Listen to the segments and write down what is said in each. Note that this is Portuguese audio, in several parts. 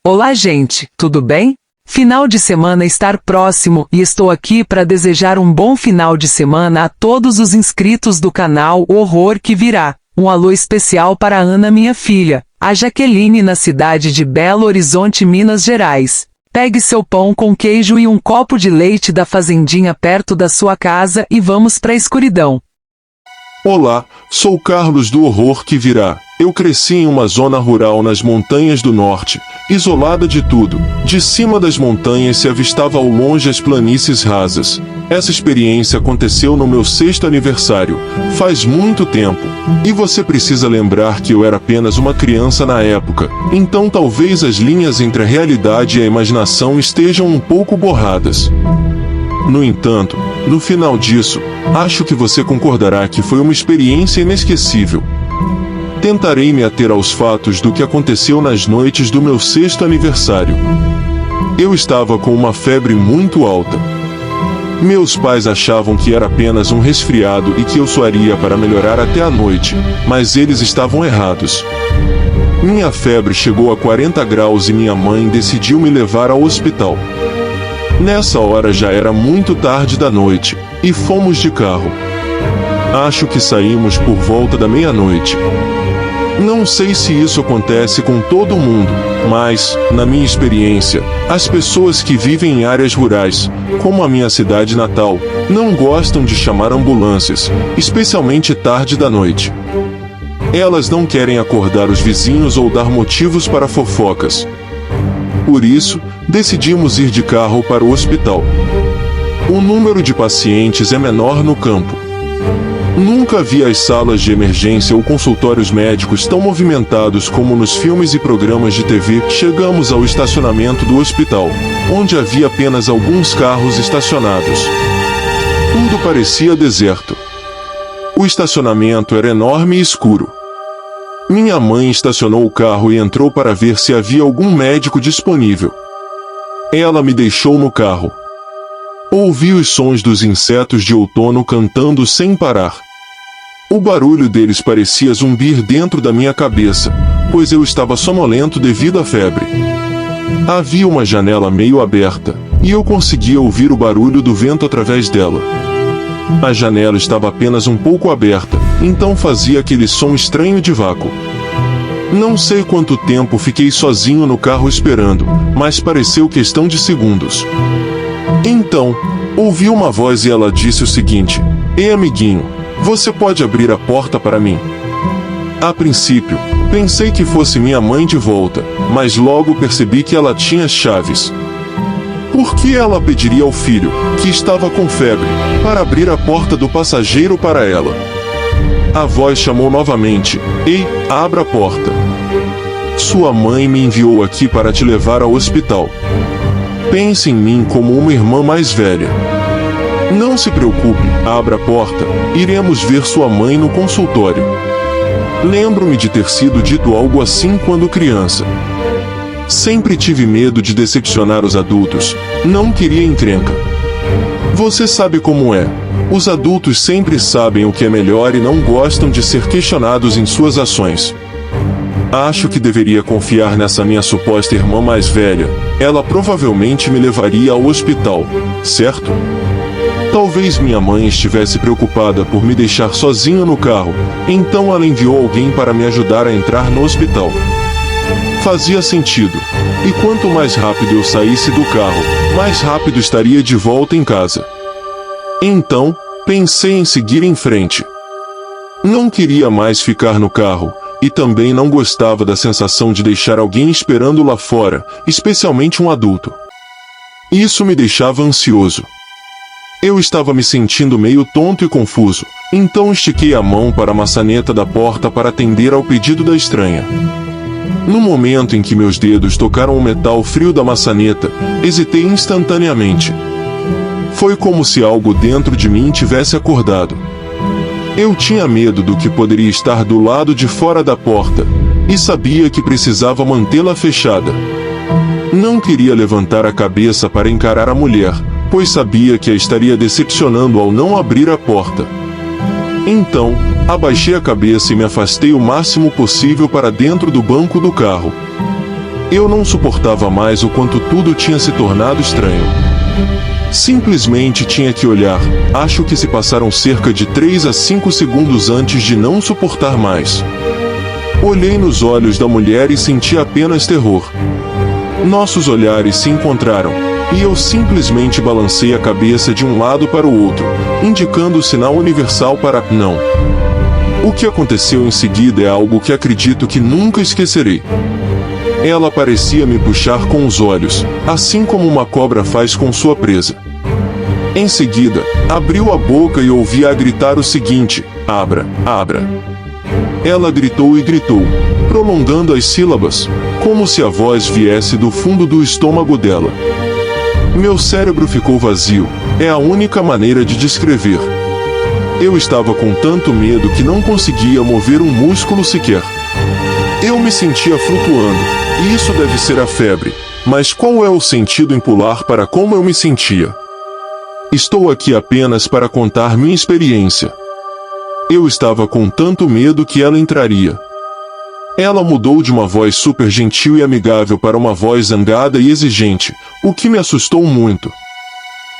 Olá, gente, tudo bem? Final de semana está próximo e estou aqui para desejar um bom final de semana a todos os inscritos do canal O Horror que Virá. Um alô especial para a Ana, minha filha, a Jaqueline na cidade de Belo Horizonte, Minas Gerais. Pegue seu pão com queijo e um copo de leite da fazendinha perto da sua casa e vamos para a escuridão. Olá, sou Carlos do Horror que Virá. Eu cresci em uma zona rural nas montanhas do norte, isolada de tudo. De cima das montanhas se avistava ao longe as planícies rasas. Essa experiência aconteceu no meu 6º aniversário, faz muito tempo. E você precisa lembrar que eu era apenas uma criança na época, então talvez as linhas entre a realidade e a imaginação estejam um pouco borradas. No entanto, no final disso, acho que você concordará que foi uma experiência inesquecível. Tentarei me ater aos fatos do que aconteceu nas noites do meu 6º aniversário. Eu estava com uma febre muito alta. Meus pais achavam que era apenas um resfriado e que eu suaria para melhorar até a noite, mas eles estavam errados. Minha febre chegou a 40 graus e minha mãe decidiu me levar ao hospital. Nessa hora já era muito tarde da noite, e fomos de carro. Acho que saímos por volta da meia-noite. Não sei se isso acontece com todo mundo, mas, na minha experiência, as pessoas que vivem em áreas rurais, como a minha cidade natal, não gostam de chamar ambulâncias, especialmente tarde da noite. Elas não querem acordar os vizinhos ou dar motivos para fofocas. Por isso, decidimos ir de carro para o hospital. O número de pacientes é menor no campo. Nunca vi as salas de emergência ou consultórios médicos tão movimentados como nos filmes e programas de TV. Chegamos ao estacionamento do hospital, onde havia apenas alguns carros estacionados. Tudo parecia deserto. O estacionamento era enorme e escuro. Minha mãe estacionou o carro e entrou para ver se havia algum médico disponível. Ela me deixou no carro. Ouvi os sons dos insetos de outono cantando sem parar. O barulho deles parecia zumbir dentro da minha cabeça, pois eu estava sonolento devido à febre. Havia uma janela meio aberta, e eu conseguia ouvir o barulho do vento através dela. A janela estava apenas um pouco aberta, então fazia aquele som estranho de vácuo. Não sei quanto tempo fiquei sozinho no carro esperando, mas pareceu questão de segundos. Então, ouvi uma voz e ela disse o seguinte: "Ei, amiguinho, você pode abrir a porta para mim?" A princípio, pensei que fosse minha mãe de volta, mas logo percebi que ela tinha chaves. Por que ela pediria ao filho, que estava com febre, para abrir a porta do passageiro para ela? A voz chamou novamente: "Ei, abra a porta. Sua mãe me enviou aqui para te levar ao hospital. Pense em mim como uma irmã mais velha. Não se preocupe, abra a porta, iremos ver sua mãe no consultório." Lembro-me de ter sido dito algo assim quando criança. Sempre tive medo de decepcionar os adultos, não queria encrenca. Você sabe como é. Os adultos sempre sabem o que é melhor e não gostam de ser questionados em suas ações. Acho que deveria confiar nessa minha suposta irmã mais velha. Ela provavelmente me levaria ao hospital, certo? Talvez minha mãe estivesse preocupada por me deixar sozinho no carro, então ela enviou alguém para me ajudar a entrar no hospital. Fazia sentido. E quanto mais rápido eu saísse do carro, mais rápido estaria de volta em casa. Então, pensei em seguir em frente. Não queria mais ficar no carro, e também não gostava da sensação de deixar alguém esperando lá fora, especialmente um adulto. Isso me deixava ansioso. Eu estava me sentindo meio tonto e confuso, então estiquei a mão para a maçaneta da porta para atender ao pedido da estranha. No momento em que meus dedos tocaram o metal frio da maçaneta, hesitei instantaneamente. Foi como se algo dentro de mim tivesse acordado. Eu tinha medo do que poderia estar do lado de fora da porta, e sabia que precisava mantê-la fechada. Não queria levantar a cabeça para encarar a mulher, pois sabia que a estaria decepcionando ao não abrir a porta. Então, abaixei a cabeça e me afastei o máximo possível para dentro do banco do carro. Eu não suportava mais o quanto tudo tinha se tornado estranho. Simplesmente tinha que olhar. Acho que se passaram cerca de 3 a 5 segundos antes de não suportar mais. Olhei nos olhos da mulher e senti apenas terror. Nossos olhares se encontraram, e eu simplesmente balancei a cabeça de um lado para o outro, indicando o sinal universal para não. O que aconteceu em seguida é algo que acredito que nunca esquecerei. Ela parecia me puxar com os olhos, assim como uma cobra faz com sua presa. Em seguida, abriu a boca e ouvi-a gritar o seguinte: "Abra, abra." Ela gritou e gritou, prolongando as sílabas, como se a voz viesse do fundo do estômago dela. Meu cérebro ficou vazio, é a única maneira de descrever. Eu estava com tanto medo que não conseguia mover um músculo sequer. Eu me sentia flutuando, e isso deve ser a febre, mas qual é o sentido em pular para como eu me sentia? Estou aqui apenas para contar minha experiência. Eu estava com tanto medo que ela entraria. Ela mudou de uma voz super gentil e amigável para uma voz zangada e exigente, o que me assustou muito.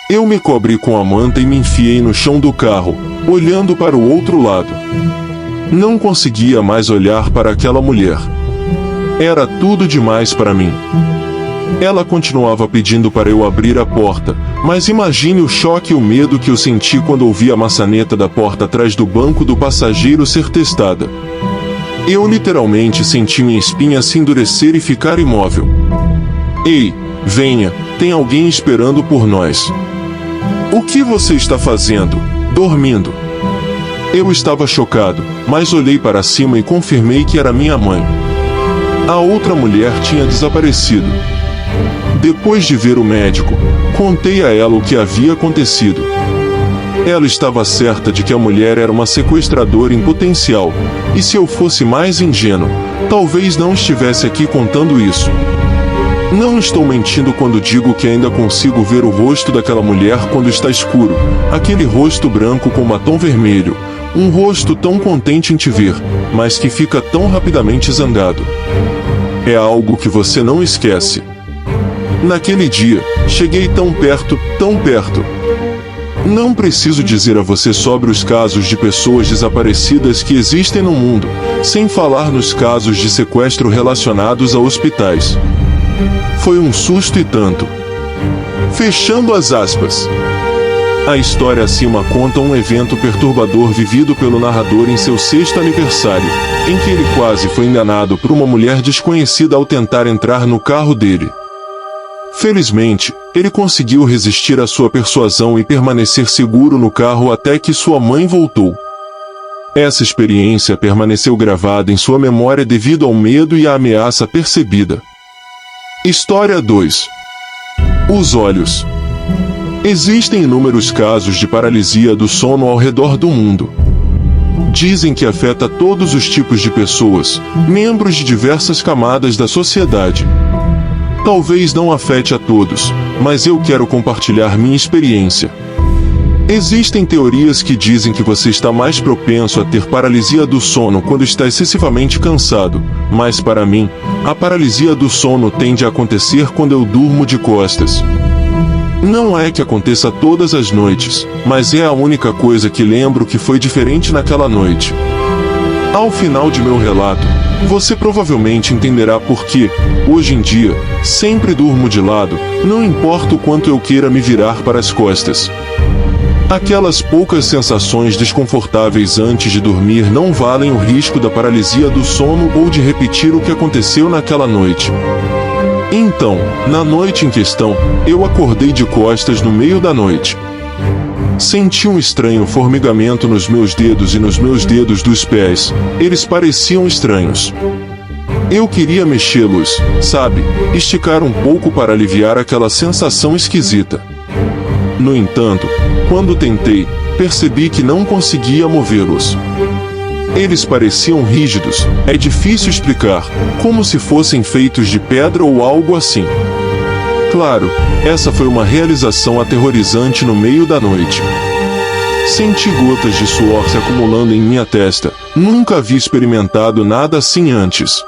Eu me cobri com a manta e me enfiei no chão do carro, olhando para o outro lado. Não conseguia mais olhar para aquela mulher. Era tudo demais para mim. Ela continuava pedindo para eu abrir a porta, mas imagine o choque e o medo que eu senti quando ouvi a maçaneta da porta atrás do banco do passageiro ser testada. Eu literalmente senti minha espinha se endurecer e ficar imóvel. "Ei, venha, tem alguém esperando por nós." "O que você está fazendo? Dormindo?" Eu estava chocado, mas olhei para cima e confirmei que era minha mãe. A outra mulher tinha desaparecido. Depois de ver o médico, contei a ela o que havia acontecido. Ela estava certa de que a mulher era uma sequestradora em potencial, e se eu fosse mais ingênuo, talvez não estivesse aqui contando isso. Não estou mentindo quando digo que ainda consigo ver o rosto daquela mulher quando está escuro, aquele rosto branco com batom vermelho, um rosto tão contente em te ver, mas que fica tão rapidamente zangado. É algo que você não esquece. Naquele dia, cheguei tão perto, tão perto. Não preciso dizer a você sobre os casos de pessoas desaparecidas que existem no mundo, sem falar nos casos de sequestro relacionados a hospitais. Foi um susto e tanto. Fechando as aspas. A história acima conta um evento perturbador vivido pelo narrador em seu 6º aniversário, em que ele quase foi enganado por uma mulher desconhecida ao tentar entrar no carro dele. Felizmente, ele conseguiu resistir à sua persuasão e permanecer seguro no carro até que sua mãe voltou. Essa experiência permaneceu gravada em sua memória devido ao medo e à ameaça percebida. História 2. Os olhos. Existem inúmeros casos de paralisia do sono ao redor do mundo. Dizem que afeta todos os tipos de pessoas, membros de diversas camadas da sociedade. Talvez não afete a todos, mas eu quero compartilhar minha experiência. Existem teorias que dizem que você está mais propenso a ter paralisia do sono quando está excessivamente cansado, mas para mim, a paralisia do sono tende a acontecer quando eu durmo de costas. Não é que aconteça todas as noites, mas é a única coisa que lembro que foi diferente naquela noite. Ao final de meu relato, você provavelmente entenderá por que, hoje em dia, sempre durmo de lado, não importa o quanto eu queira me virar para as costas. Aquelas poucas sensações desconfortáveis antes de dormir não valem o risco da paralisia do sono ou de repetir o que aconteceu naquela noite. Então, na noite em questão, eu acordei de costas no meio da noite. Senti um estranho formigamento nos meus dedos e nos meus dedos dos pés, eles pareciam estranhos. Eu queria mexê-los, sabe, esticar um pouco para aliviar aquela sensação esquisita. No entanto, quando tentei, percebi que não conseguia movê-los. Eles pareciam rígidos, é difícil explicar, como se fossem feitos de pedra ou algo assim. Claro, essa foi uma realização aterrorizante no meio da noite. Senti gotas de suor se acumulando em minha testa, nunca havia experimentado nada assim antes.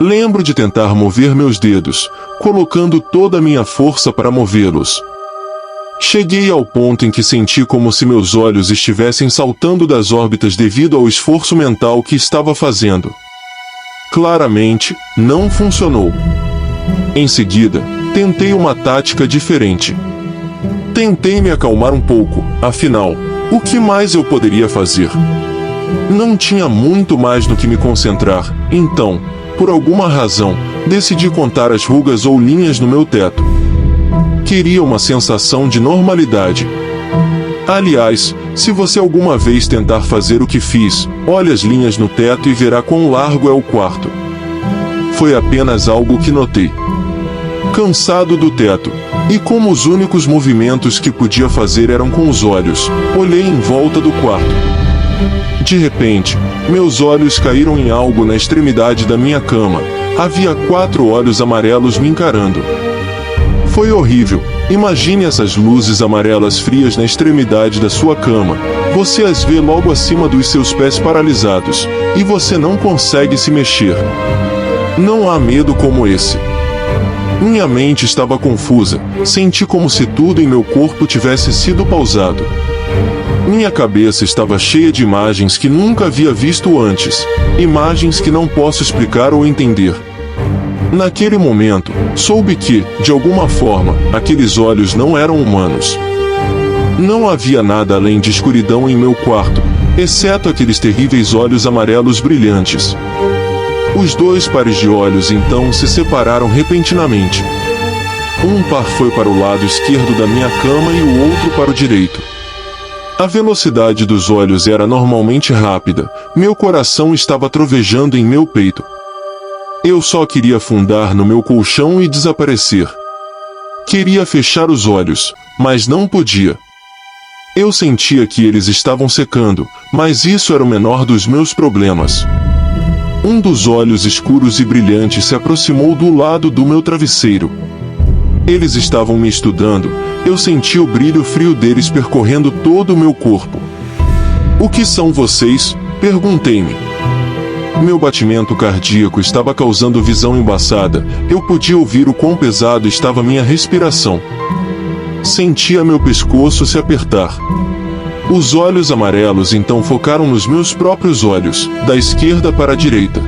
Lembro de tentar mover meus dedos, colocando toda a minha força para movê-los. Cheguei ao ponto em que senti como se meus olhos estivessem saltando das órbitas devido ao esforço mental que estava fazendo. Claramente, não funcionou. Em seguida, tentei uma tática diferente. Tentei me acalmar um pouco, afinal, o que mais eu poderia fazer? Não tinha muito mais no que me concentrar, então, por alguma razão, decidi contar as rugas ou linhas no meu teto. Queria uma sensação de normalidade. Aliás, se você alguma vez tentar fazer o que fiz, olhe as linhas no teto e verá quão largo é o quarto. Foi apenas algo que notei. Cansado do teto, e como os únicos movimentos que podia fazer eram com os olhos, olhei em volta do quarto. De repente, meus olhos caíram em algo na extremidade da minha cama. Havia 4 olhos amarelos me encarando. Foi horrível. Imagine essas luzes amarelas frias na extremidade da sua cama. Você as vê logo acima dos seus pés paralisados, e você não consegue se mexer. Não há medo como esse. Minha mente estava confusa, senti como se tudo em meu corpo tivesse sido pausado. Minha cabeça estava cheia de imagens que nunca havia visto antes, imagens que não posso explicar ou entender. Naquele momento, soube que, de alguma forma, aqueles olhos não eram humanos. Não havia nada além de escuridão em meu quarto, exceto aqueles terríveis olhos amarelos brilhantes. Os 2 pares de olhos então se separaram repentinamente. Um par foi para o lado esquerdo da minha cama e o outro para o direito. A velocidade dos olhos era normalmente rápida, meu coração estava trovejando em meu peito. Eu só queria afundar no meu colchão e desaparecer. Queria fechar os olhos, mas não podia. Eu sentia que eles estavam secando, mas isso era o menor dos meus problemas. Um dos olhos escuros e brilhantes se aproximou do lado do meu travesseiro. Eles estavam me estudando, eu senti o brilho frio deles percorrendo todo o meu corpo. O que são vocês? Perguntei-me. Meu batimento cardíaco estava causando visão embaçada, eu podia ouvir o quão pesado estava minha respiração. Sentia meu pescoço se apertar. Os olhos amarelos então focaram nos meus próprios olhos, da esquerda para a direita.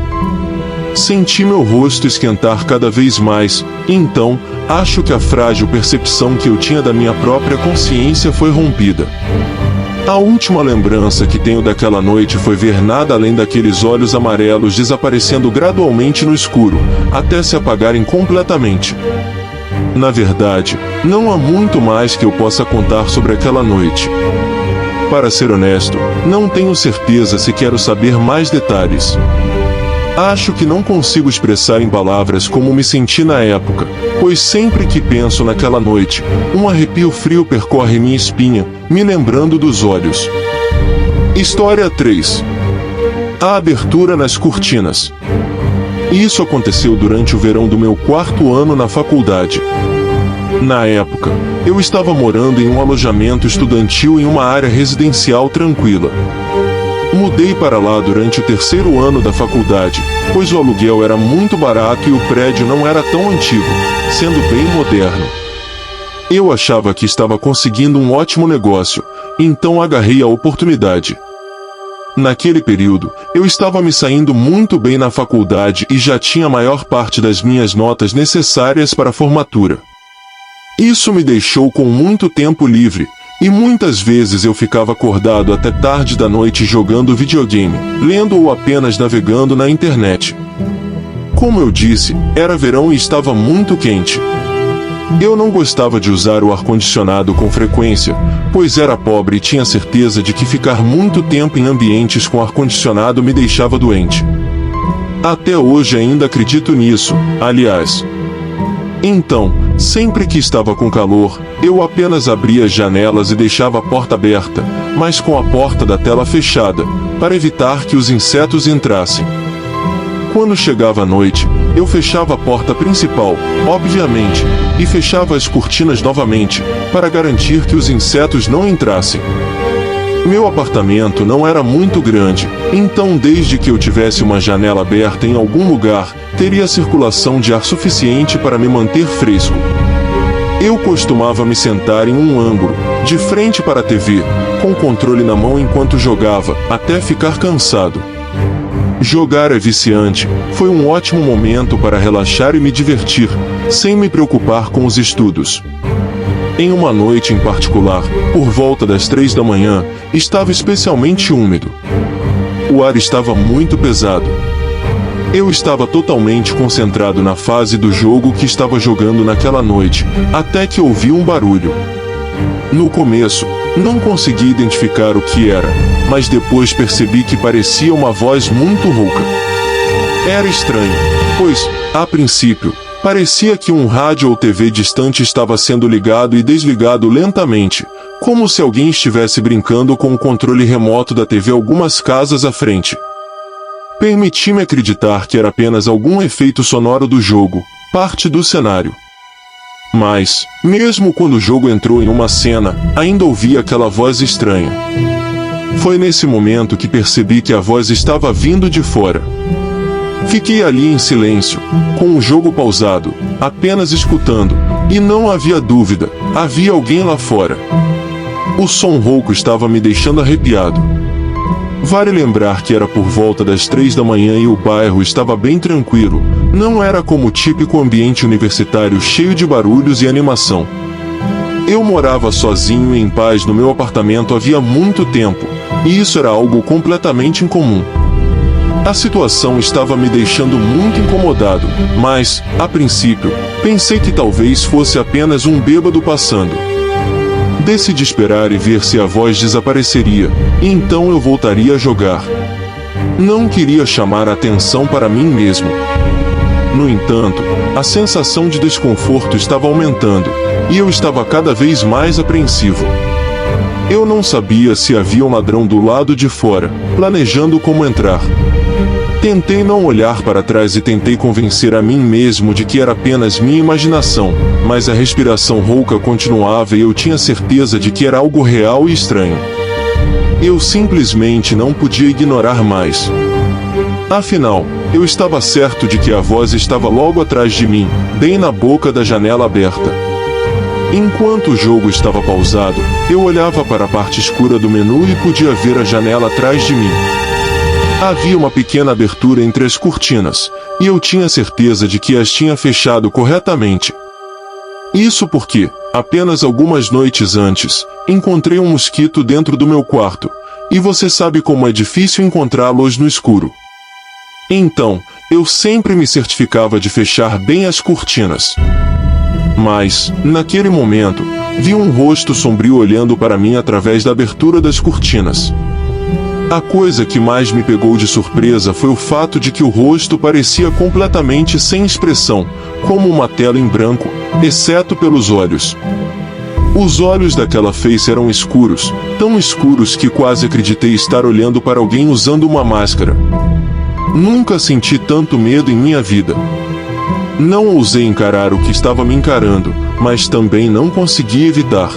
Senti meu rosto esquentar cada vez mais, e então, acho que a frágil percepção que eu tinha da minha própria consciência foi rompida. A última lembrança que tenho daquela noite foi ver nada além daqueles olhos amarelos desaparecendo gradualmente no escuro, até se apagarem completamente. Na verdade, não há muito mais que eu possa contar sobre aquela noite. Para ser honesto, não tenho certeza se quero saber mais detalhes. Acho que não consigo expressar em palavras como me senti na época, pois sempre que penso naquela noite, um arrepio frio percorre minha espinha, me lembrando dos olhos. História 3. A abertura nas cortinas. Isso aconteceu durante o verão do meu 4º ano na faculdade. Na época, eu estava morando em um alojamento estudantil em uma área residencial tranquila. Mudei para lá durante o 3º ano da faculdade, pois o aluguel era muito barato e o prédio não era tão antigo, sendo bem moderno. Eu achava que estava conseguindo um ótimo negócio, então agarrei a oportunidade. Naquele período, eu estava me saindo muito bem na faculdade e já tinha a maior parte das minhas notas necessárias para a formatura. Isso me deixou com muito tempo livre, e muitas vezes eu ficava acordado até tarde da noite jogando videogame, lendo ou apenas navegando na internet. Como eu disse, era verão e estava muito quente. Eu não gostava de usar o ar-condicionado com frequência, pois era pobre e tinha certeza de que ficar muito tempo em ambientes com ar-condicionado me deixava doente. Até hoje ainda acredito nisso, aliás. Então, sempre que estava com calor, eu apenas abria as janelas e deixava a porta aberta, mas com a porta da tela fechada, para evitar que os insetos entrassem. Quando chegava a noite, eu fechava a porta principal, obviamente, e fechava as cortinas novamente, para garantir que os insetos não entrassem. Meu apartamento não era muito grande, então desde que eu tivesse uma janela aberta em algum lugar, teria circulação de ar suficiente para me manter fresco. Eu costumava me sentar em um ângulo, de frente para a TV, com o controle na mão enquanto jogava, até ficar cansado. Jogar é viciante, foi um ótimo momento para relaxar e me divertir, sem me preocupar com os estudos. Em uma noite em particular, por volta das 3 da manhã, estava especialmente úmido. O ar estava muito pesado. Eu estava totalmente concentrado na fase do jogo que estava jogando naquela noite, até que ouvi um barulho. No começo, não consegui identificar o que era, mas depois percebi que parecia uma voz muito rouca. Era estranho, pois, a princípio, parecia que um rádio ou TV distante estava sendo ligado e desligado lentamente, como se alguém estivesse brincando com o controle remoto da TV algumas casas à frente. Permiti-me acreditar que era apenas algum efeito sonoro do jogo, parte do cenário. Mas, mesmo quando o jogo entrou em uma cena, ainda ouvi aquela voz estranha. Foi nesse momento que percebi que a voz estava vindo de fora. Fiquei ali em silêncio, com o jogo pausado, apenas escutando, e não havia dúvida, havia alguém lá fora. O som rouco estava me deixando arrepiado. Vale lembrar que era por volta das 3 da manhã e o bairro estava bem tranquilo, não era como o típico ambiente universitário cheio de barulhos e animação. Eu morava sozinho e em paz no meu apartamento havia muito tempo, e isso era algo completamente incomum. A situação estava me deixando muito incomodado, mas, a princípio, pensei que talvez fosse apenas um bêbado passando. Decidi esperar e ver se a voz desapareceria, e então eu voltaria a jogar. Não queria chamar a atenção para mim mesmo. No entanto, a sensação de desconforto estava aumentando, e eu estava cada vez mais apreensivo. Eu não sabia se havia um ladrão do lado de fora, planejando como entrar. Tentei não olhar para trás e tentei convencer a mim mesmo de que era apenas minha imaginação, mas a respiração rouca continuava e eu tinha certeza de que era algo real e estranho. Eu simplesmente não podia ignorar mais. Afinal, eu estava certo de que a voz estava logo atrás de mim, bem na boca da janela aberta. Enquanto o jogo estava pausado, eu olhava para a parte escura do menu e podia ver a janela atrás de mim. Havia uma pequena abertura entre as cortinas, e eu tinha certeza de que as tinha fechado corretamente. Isso porque, apenas algumas noites antes, encontrei um mosquito dentro do meu quarto, e você sabe como é difícil encontrá-los no escuro. Então, eu sempre me certificava de fechar bem as cortinas. Mas, naquele momento, vi um rosto sombrio olhando para mim através da abertura das cortinas. A coisa que mais me pegou de surpresa foi o fato de que o rosto parecia completamente sem expressão, como uma tela em branco, exceto pelos olhos. Os olhos daquela face eram escuros, tão escuros que quase acreditei estar olhando para alguém usando uma máscara. Nunca senti tanto medo em minha vida. Não ousei encarar o que estava me encarando, mas também não consegui evitar.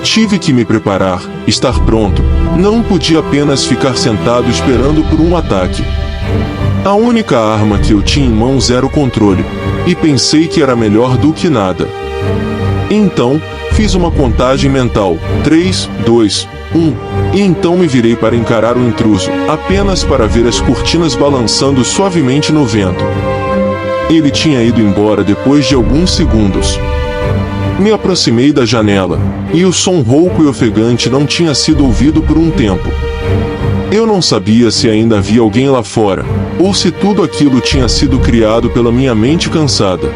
Tive que me preparar, estar pronto, não podia apenas ficar sentado esperando por um ataque. A única arma que eu tinha em mãos era o controle, e pensei que era melhor do que nada. Então, fiz uma contagem mental, 3, 2, 1, e então me virei para encarar o intruso, apenas para ver as cortinas balançando suavemente no vento. Ele tinha ido embora depois de alguns segundos. Me aproximei da janela, e o som rouco e ofegante não tinha sido ouvido por um tempo. Eu não sabia se ainda havia alguém lá fora, ou se tudo aquilo tinha sido criado pela minha mente cansada.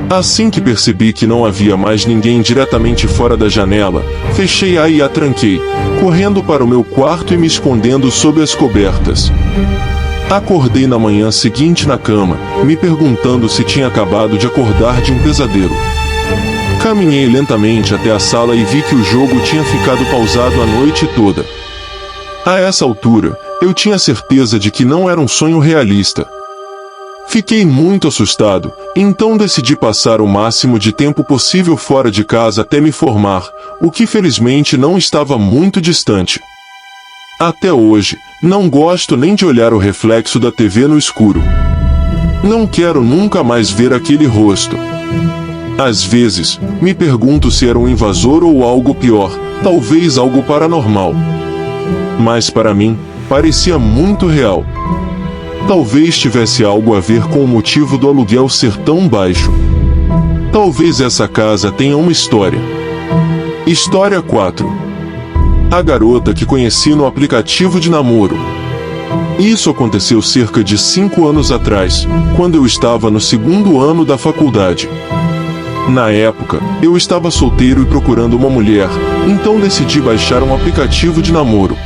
Assim que percebi que não havia mais ninguém diretamente fora da janela, fechei-a e a tranquei, correndo para o meu quarto e me escondendo sob as cobertas. Acordei na manhã seguinte na cama, me perguntando se tinha acabado de acordar de um pesadelo. Caminhei lentamente até a sala e vi que o jogo tinha ficado pausado a noite toda. A essa altura, eu tinha certeza de que não era um sonho realista. Fiquei muito assustado, então decidi passar o máximo de tempo possível fora de casa até me formar, o que felizmente não estava muito distante. Até hoje, não gosto nem de olhar o reflexo da TV no escuro. Não quero nunca mais ver aquele rosto. Às vezes, me pergunto se era um invasor ou algo pior, talvez algo paranormal. Mas para mim, parecia muito real. Talvez tivesse algo a ver com o motivo do aluguel ser tão baixo. Talvez essa casa tenha uma história. História 4. A garota que conheci no aplicativo de namoro. Isso aconteceu cerca de 5 anos atrás, quando eu estava no segundo ano da faculdade. Na época, eu estava solteiro e procurando uma mulher, então decidi baixar um aplicativo de namoro.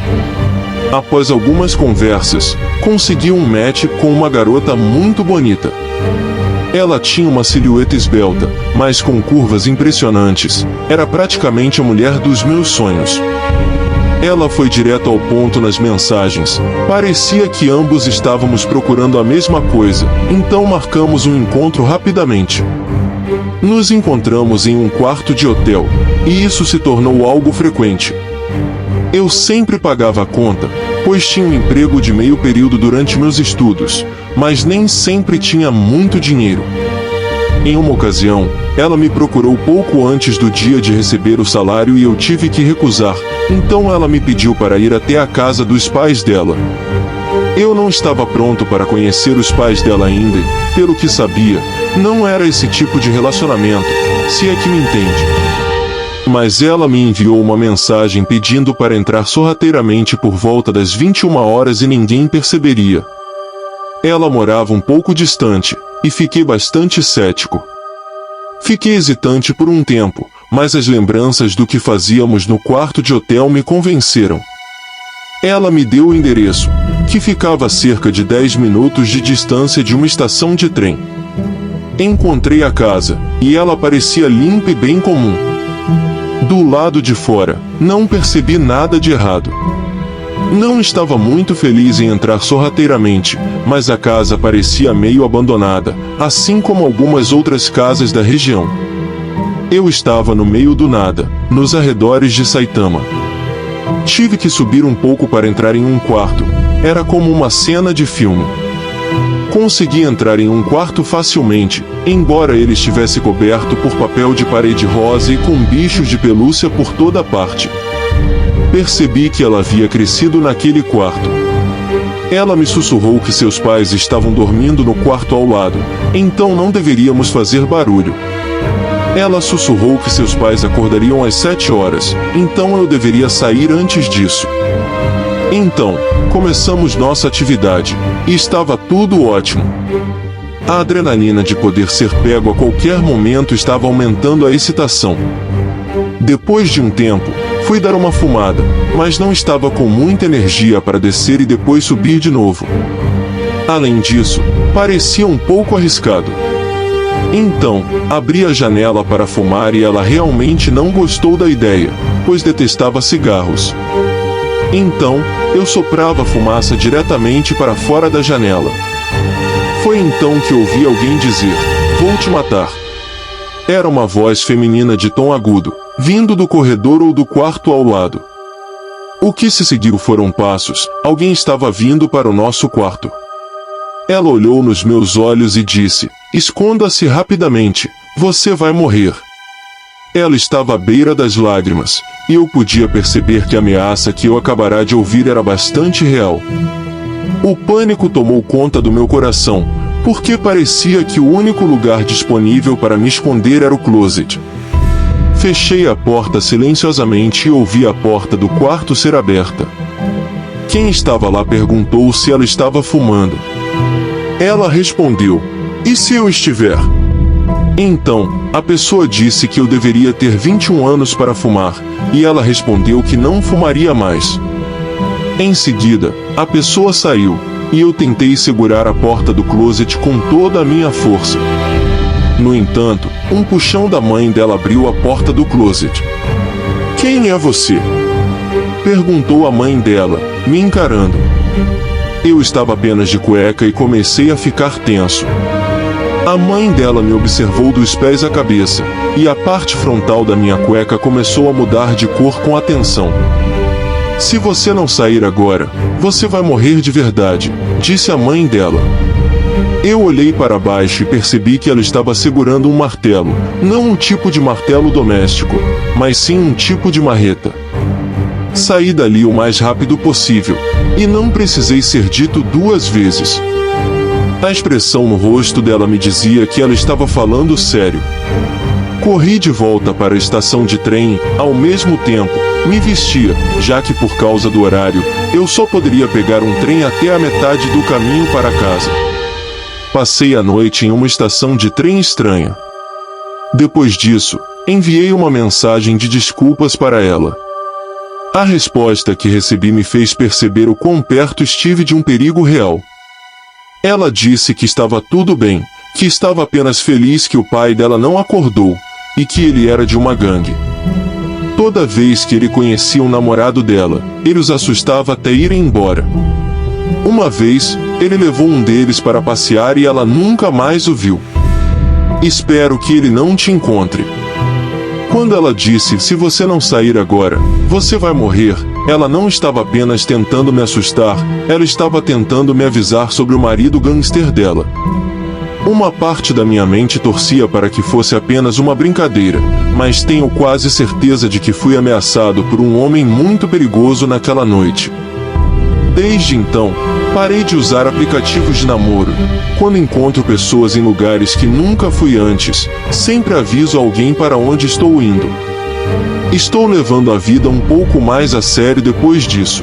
Após algumas conversas, consegui um match com uma garota muito bonita. Ela tinha uma silhueta esbelta, mas com curvas impressionantes. Era praticamente a mulher dos meus sonhos. Ela foi direto ao ponto nas mensagens. Parecia que ambos estávamos procurando a mesma coisa, então marcamos um encontro rapidamente. Nos encontramos em um quarto de hotel, e isso se tornou algo frequente. Eu sempre pagava a conta, pois tinha um emprego de meio período durante meus estudos, mas nem sempre tinha muito dinheiro. Em uma ocasião, ela me procurou pouco antes do dia de receber o salário e eu tive que recusar, então ela me pediu para ir até a casa dos pais dela. Eu não estava pronto para conhecer os pais dela ainda, e, pelo que sabia, não era esse tipo de relacionamento, se é que me entende. Mas ela me enviou uma mensagem pedindo para entrar sorrateiramente por volta das 21 horas e ninguém perceberia. Ela morava um pouco distante, e fiquei bastante cético. Fiquei hesitante por um tempo, mas as lembranças do que fazíamos no quarto de hotel me convenceram. Ela me deu o endereço, que ficava a cerca de 10 minutos de distância de uma estação de trem. Encontrei a casa, e ela parecia limpa e bem comum. Do lado de fora, não percebi nada de errado. Não estava muito feliz em entrar sorrateiramente, mas a casa parecia meio abandonada, assim como algumas outras casas da região. Eu estava no meio do nada, nos arredores de Saitama. Tive que subir um pouco para entrar em um quarto. Era como uma cena de filme. Consegui entrar em um quarto facilmente, embora ele estivesse coberto por papel de parede rosa e com bichos de pelúcia por toda parte. Percebi que ela havia crescido naquele quarto. Ela me sussurrou que seus pais estavam dormindo no quarto ao lado, então não deveríamos fazer barulho. Ela sussurrou que seus pais acordariam às 7 horas, então eu deveria sair antes disso. Então, começamos nossa atividade, e estava tudo ótimo. A adrenalina de poder ser pego a qualquer momento estava aumentando a excitação. Depois de um tempo, fui dar uma fumada, mas não estava com muita energia para descer e depois subir de novo. Além disso, parecia um pouco arriscado. Então, abri a janela para fumar e ela realmente não gostou da ideia, pois detestava cigarros. Então, eu soprava a fumaça diretamente para fora da janela. Foi então que ouvi alguém dizer: "Vou te matar." Era uma voz feminina de tom agudo, vindo do corredor ou do quarto ao lado. O que se seguiu foram passos, alguém estava vindo para o nosso quarto. Ela olhou nos meus olhos e disse: "Esconda-se rapidamente, você vai morrer." Ela estava à beira das lágrimas, e eu podia perceber que a ameaça que eu acabara de ouvir era bastante real. O pânico tomou conta do meu coração, porque parecia que o único lugar disponível para me esconder era o closet. Fechei a porta silenciosamente e ouvi a porta do quarto ser aberta. Quem estava lá perguntou se ela estava fumando. Ela respondeu: "E se eu estiver?" Então, a pessoa disse que eu deveria ter 21 anos para fumar, e ela respondeu que não fumaria mais. Em seguida, a pessoa saiu, e eu tentei segurar a porta do closet com toda a minha força. No entanto, um puxão da mãe dela abriu a porta do closet. "Quem é você?" perguntou a mãe dela, me encarando. Eu estava apenas de cueca e comecei a ficar tenso. A mãe dela me observou dos pés à cabeça, e a parte frontal da minha cueca começou a mudar de cor com atenção. Se você não sair agora, você vai morrer de verdade, disse a mãe dela. Eu olhei para baixo e percebi que ela estava segurando um martelo, não um tipo de martelo doméstico, mas sim um tipo de marreta. Saí dali o mais rápido possível, e não precisei ser dito 2 vezes. A expressão no rosto dela me dizia que ela estava falando sério. Corri de volta para a estação de trem, ao mesmo tempo, me vestia, já que por causa do horário, eu só poderia pegar um trem até a metade do caminho para casa. Passei a noite em uma estação de trem estranha. Depois disso, enviei uma mensagem de desculpas para ela. A resposta que recebi me fez perceber o quão perto estive de um perigo real. Ela disse que estava tudo bem, que estava apenas feliz que o pai dela não acordou, e que ele era de uma gangue. Toda vez que ele conhecia um namorado dela, ele os assustava até irem embora. Uma vez, ele levou um deles para passear e ela nunca mais o viu. Espero que ele não te encontre. Quando ela disse, se você não sair agora, você vai morrer, ela não estava apenas tentando me assustar, ela estava tentando me avisar sobre o marido gangster dela. Uma parte da minha mente torcia para que fosse apenas uma brincadeira, mas tenho quase certeza de que fui ameaçado por um homem muito perigoso naquela noite. Desde então, parei de usar aplicativos de namoro. Quando encontro pessoas em lugares que nunca fui antes, sempre aviso alguém para onde estou indo. Estou levando a vida um pouco mais a sério depois disso.